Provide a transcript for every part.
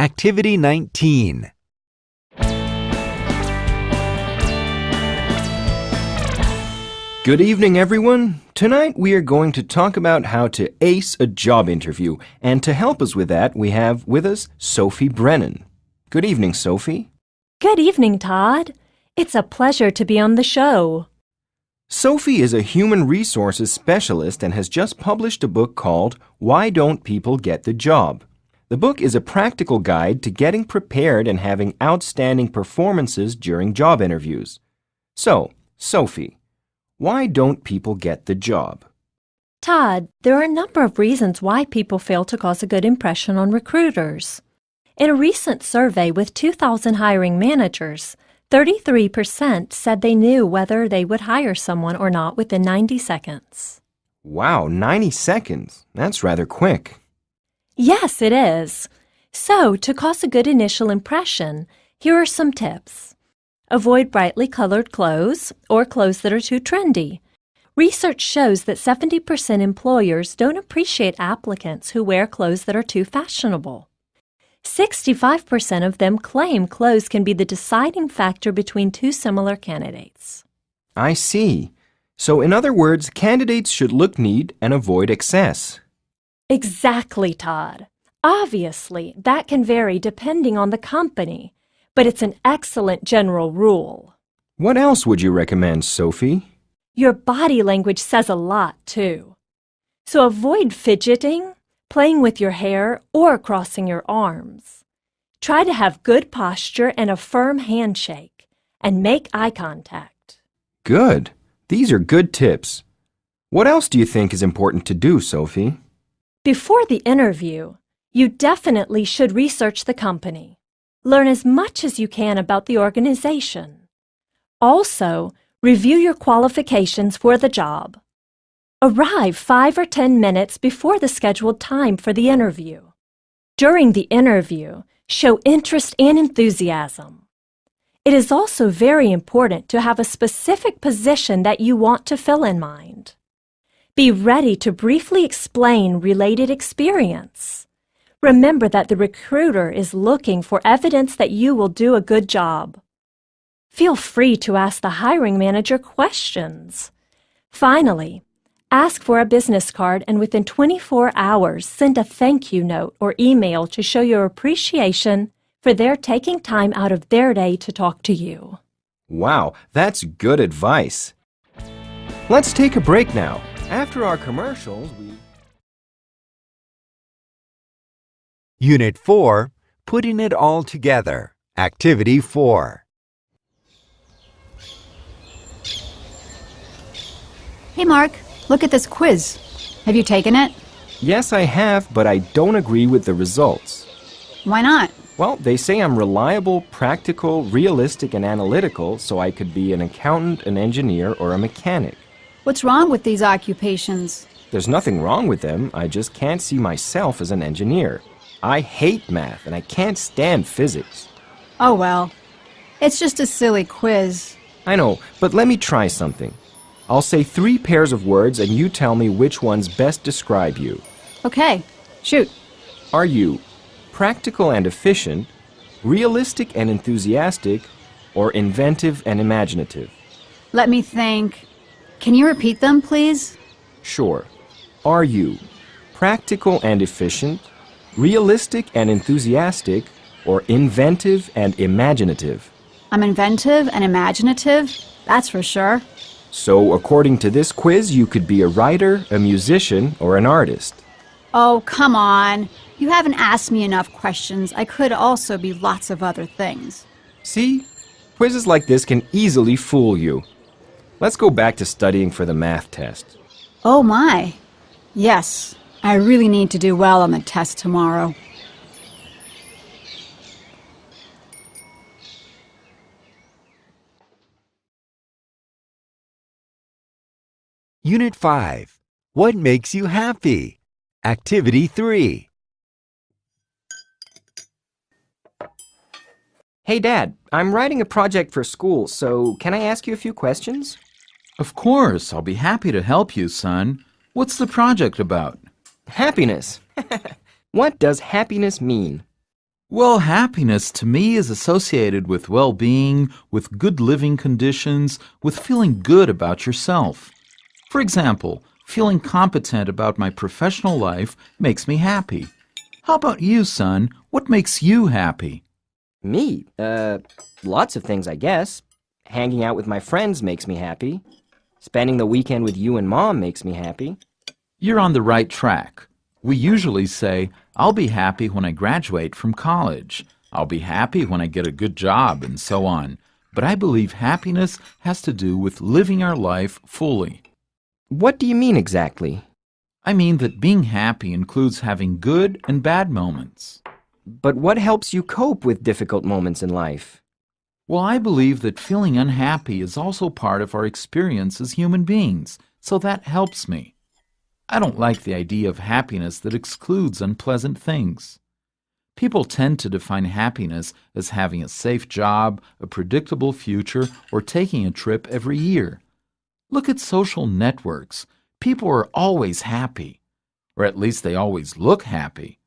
Activity 19. Good evening, everyone. Tonight we are going to talk about how to ace a job interview. And to help us with that, we have with us Sophie Brennan. Good evening, Sophie. Good evening, Todd. It's a pleasure to be on the show. Sophie is a human resources specialist and has just published a book called Why Don't People Get the Job? The book is a practical guide to getting prepared and having outstanding performances during job interviews. So, Sophie, why don't people get the job? Todd, there are a number of reasons why people fail to cause a good impression on recruiters. In a recent survey with 2,000 hiring managers, 33% said they knew whether they would hire someone or not within 90 seconds. Wow, 90 seconds. That's rather quick. Yes, it is. So, to cause a good initial impression, here are some tips. Avoid brightly colored clothes or clothes that are too trendy. Research shows that 70% employers don't appreciate applicants who wear clothes that are too fashionable. 65% of them claim clothes can be the deciding factor between two similar candidates. I see. So in other words, candidates should look neat and avoid excess. Exactly, Todd. Obviously, that can vary depending on the company, but it's an excellent general rule. What else would you recommend, Sophie? Your body language says a lot, too. So avoid fidgeting, playing with your hair, or crossing your arms. Try to have good posture and a firm handshake, and make eye contact. Good. These are good tips. What else do you think is important to do, Sophie? Before the interview, you definitely should research the company. Learn as much as you can about the organization. Also, review your qualifications for the job. Arrive 5 or 10 minutes before the scheduled time for the interview. During the interview, show interest and enthusiasm. It is also very important to have a specific position that you want to fill in mind. Be ready to briefly explain related experience. Remember that the recruiter is looking for evidence that you will do a good job. Feel free to ask the hiring manager questions. Finally, ask for a business card and within 24 hours send a thank you note or email to show your appreciation for their taking time out of their day to talk to you. Wow, that's good advice. Let's take a break now. After our commercials, Unit 4, Putting It All Together. Activity 4. Hey, Mark, look at this quiz. Have you taken it? Yes, I have, but I don't agree with the results. Why not? Well, they say I'm reliable, practical, realistic, and analytical, so I could be an accountant, an engineer, or a mechanic. What's wrong with these occupations? There's nothing wrong with them. I just can't see myself as an engineer. I hate math, and I can't stand physics. Oh, well. It's just a silly quiz. I know, but let me try something. I'll say 3 pairs of words, and you tell me which ones best describe you. Okay, shoot. Are you practical and efficient, realistic and enthusiastic, or inventive and imaginative? Let me think. Can you repeat them, please? Sure. Are you practical and efficient, realistic and enthusiastic, or inventive and imaginative? I'm inventive and imaginative, that's for sure. So, according to this quiz, you could be a writer, a musician, or an artist. Oh, come on. You haven't asked me enough questions. I could also be lots of other things. See? Quizzes like this can easily fool you. Let's go back to studying for the math test. Oh, my. Yes, I really need to do well on the test tomorrow. Unit 5, What Makes You Happy? Activity 3. Hey, Dad, I'm writing a project for school, so can I ask you a few questions? Of course, I'll be happy to help you, son. What's the project about? Happiness. What does happiness mean? Well, happiness to me is associated with well-being, with good living conditions, with feeling good about yourself. For example, feeling competent about my professional life makes me happy. How about you, son? What makes you happy? Me? Lots of things, I guess. Hanging out with my friends makes me happy. Spending the weekend with you and Mom makes me happy. You're on the right track. We usually say, I'll be happy when I graduate from college. I'll be happy when I get a good job, and so on. But I believe happiness has to do with living our life fully. What do you mean exactly? I mean that being happy includes having good and bad moments. But what helps you cope with difficult moments in life? Well, I believe that feeling unhappy is also part of our experience as human beings, so that helps me. I don't like the idea of happiness that excludes unpleasant things. People tend to define happiness as having a safe job, a predictable future, or taking a trip every year. Look at social networks. People are always happy, or at least they always look happy.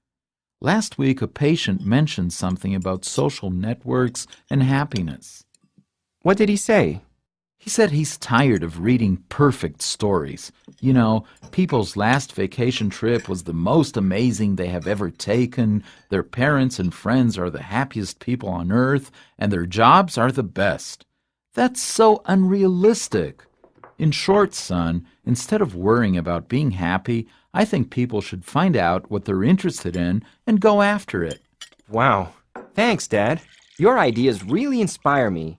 Last week, a patient mentioned something about social networks and happiness. What did he say? He said he's tired of reading perfect stories. You know, people's last vacation trip was the most amazing they have ever taken, their parents and friends are the happiest people on earth, and their jobs are the best. That's so unrealistic. In short, son, instead of worrying about being happy, I think people should find out what they're interested in and go after it. Wow. Thanks, Dad. Your ideas really inspire me.